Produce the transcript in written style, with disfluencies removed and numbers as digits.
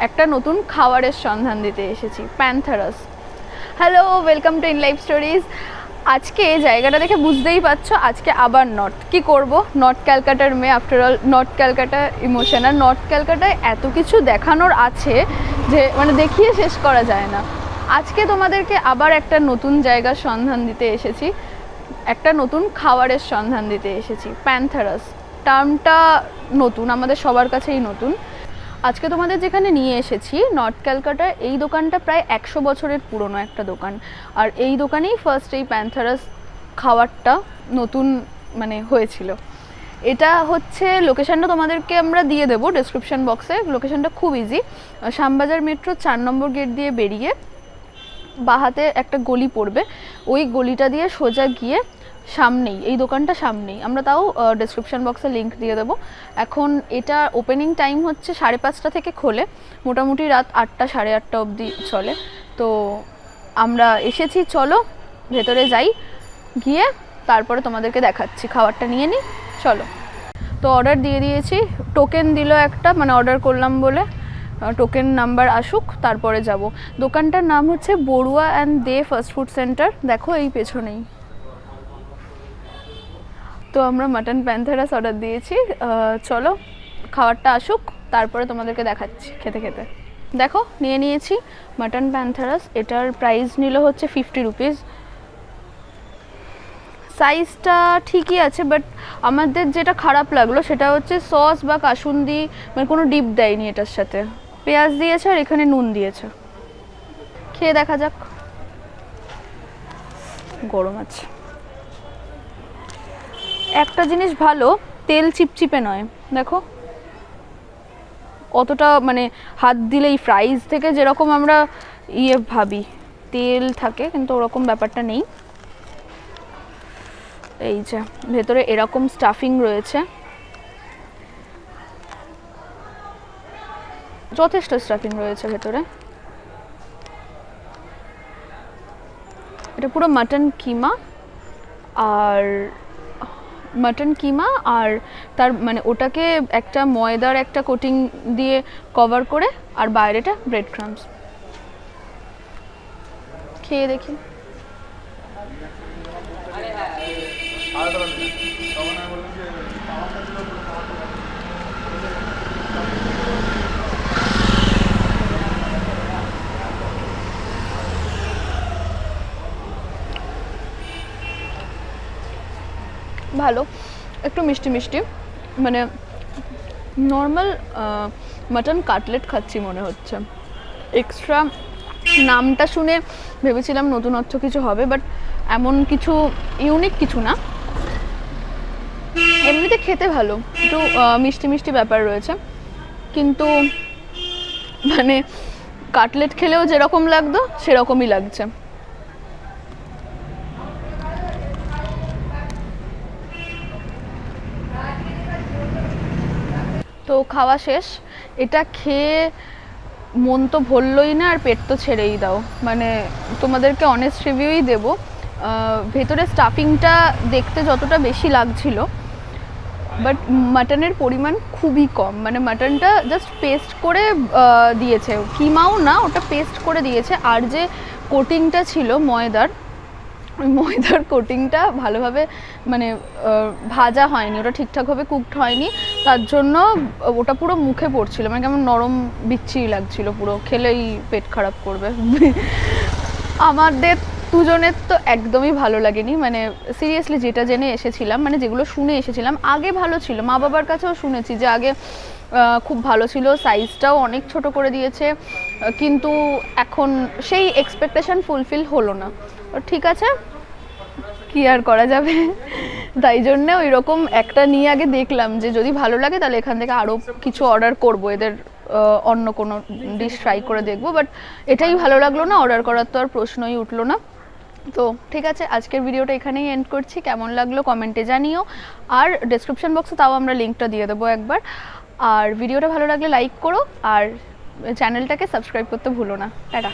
একটা নতুন খাবারের সন্ধান দিতে এসেছি, প্যান্থারাস। Hello, welcome to in life stories. আজকে জায়গাটা দেখে বুঝতেই পারছো, আজকে আবার নর্থ। কি করব, নর্থ ক্যালকাটার মেয়ে, after all north Calcutta emotion. আর নর্থ ক্যালকাটায় এত কিছু দেখানোর আছে যে মানে দেখিয়ে শেষ করা যায় না। আজকে তোমাদেরকে আবার একটা নতুন জায়গার সন্ধান দিতে এসেছি, একটা নতুন খাবারের সন্ধান দিতে এসেছি, প্যান্থারাস। টার্মটা নতুন, আমাদের সবার কাছেই নতুন। আজকে তোমাদের যেখানে নিয়ে এসেছি নর্থ ক্যালকাটার, এই দোকানটা প্রায় 100 বছরের পুরনো একটা দোকান। আর এই দোকানেই ফার্স্ট এই প্যান্থারাস খাবারটা নতুন মানে হয়েছিল। এটা হচ্ছে লোকেশানটা তোমাদেরকে আমরা দিয়ে দেবো ডেসক্রিপশন বক্সে। লোকেশানটা খুব ইজি, শ্যামবাজার মেট্রো 4 নম্বর গেট দিয়ে বেরিয়ে বাহাতে একটা গলি পড়বে, ওই গলিটা দিয়ে সোজা গিয়ে সামনেই এই দোকানটা, সামনেই। আমরা তাও ডেসক্রিপশন বক্সে লিঙ্ক দিয়ে দেবো। এখন এটা ওপেনিং টাইম হচ্ছে 5:30 থেকে খোলে, মোটামুটি রাত 8টা 8:30 অবধি চলে। তো আমরা এসেছি, চলো ভেতরে যাই, গিয়ে তারপরে তোমাদেরকে দেখাচ্ছি। খাবারটা নিয়ে নিই, চলো। তো অর্ডার দিয়ে দিয়েছি, টোকেন দিল একটা, মানে অর্ডার করলাম বলে টোকেন নাম্বার আসুক তারপরে যাব। দোকানটার নাম হচ্ছে Barua and Dey fast food centre, দেখো এই পেছনেই। তো আমরা মাটন প্যান্থারাস অর্ডার দিয়েছি, চলো খাবারটা আসুক তারপরে তোমাদেরকে দেখাচ্ছি খেতে খেতে। দেখো নিয়ে নিয়েছি মাটন প্যান্থারাস, এটার প্রাইস নিল হচ্ছে 50 রুপিস। সাইজটা ঠিকই আছে, বাট আমাদের যেটা খারাপ লাগলো সেটা হচ্ছে সস বা কাসুন্দি মানে কোনো ডিপ দেয়নি এটার সাথে। পেঁয়াজ দিয়েছে আর এখানে নুন দিয়েছে। খেয়ে দেখা যাক। গরম আছে। একটা জিনিস ভালো, তেল চিপচিপে নয়, দেখো অতটা মানে হাত দিলেই ফ্রাইজ থেকে যেরকম আমরা ভাবি তেল থাকে, কিন্তু ওরকম ব্যাপারটা নেই। এই যে ভেতরে এরকম স্টাফিং রয়েছে, যথেষ্ট স্টাফিং রয়েছে ভেতরে। এটা পুরো মাটন কিমা আর তার মানে ওটাকে একটা ময়দার একটা কোটিং দিয়ে কভার করে, আর বাইরেটা ব্রেড ক্রাম্বস। খেয়ে দেখি। ভালো, একটু মিষ্টি মিষ্টি, মানে নর্মাল মাটন কাটলেট খাচ্ছি মনে হচ্ছে। এক্সট্রা নামটা শুনে ভেবেছিলাম নতুনত্ব কিছু হবে, বাট এমন কিছু ইউনিক কিছু না। এমনিতে খেতে ভালো, একটু মিষ্টি মিষ্টি ব্যাপার রয়েছে, কিন্তু মানে কাটলেট খেলেও যেরকম লাগতো সেরকমই লাগছে। তো খাওয়া শেষ, এটা খেয়ে মন তো ভরলই না, আর পেট তো ছেড়েই দাও। মানে তোমাদেরকে অনেস্ট রিভিউই দেবো। ভেতরে স্টাফিংটা দেখতে যতটা বেশি লাগছিল, বাট মাটনের পরিমাণ খুবই কম। মানে মাটনটা জাস্ট পেস্ট করে দিয়েছে, কিমাও না, ওটা পেস্ট করে দিয়েছে। আর যে কোটিংটা ছিল ময়দার, ওই ময়দার কোটিংটা ভালোভাবে মানে ভাজা হয়নি, ওটা ঠিকঠাকভাবে কুকড হয়নি, তার জন্য ওটা পুরো মুখে পড়ছিল, মানে কেমন নরম বিচ্ছিরি লাগছিল, পুরো খেলেই পেট খারাপ করবে। আমাদের দুজনের তো একদমই ভালো লাগেনি, মানে সিরিয়াসলি যেটা জেনে এসেছিলাম, মানে যেগুলো শুনে এসেছিলাম আগে ভালো ছিল, মা বাবার কাছেও শুনেছি যে আগে খুব ভালো ছিল, সাইজটাও অনেক ছোট করে দিয়েছে, কিন্তু এখন সেই এক্সপেকটেশন ফুলফিল হলো না। ঠিক আছে, কি আর করা যাবে। তাই জন্য ওই রকম একটা নিয়ে আগে দেখলাম যে যদি ভালো লাগে তাহলে এখান থেকে আরও কিছু অর্ডার করবো, এদের অন্য কোনো ডিশ ট্রাই করে দেখবো। বাট এটাই ভালো লাগলো না, অর্ডার করার তো আর প্রশ্নই উঠলো না। তো ঠিক আছে, আজকের ভিডিওটা এখানেই এন্ড করছি। কেমন লাগলো কমেন্টে জানিও, আর ডেসক্রিপশন বক্সে তাও আমরা লিঙ্কটা দিয়ে দেবো একবার। আর ভিডিওটা ভালো লাগলে লাইক করো, আর চ্যানেলটাকে সাবস্ক্রাইব করতে ভুলো না। টাটা।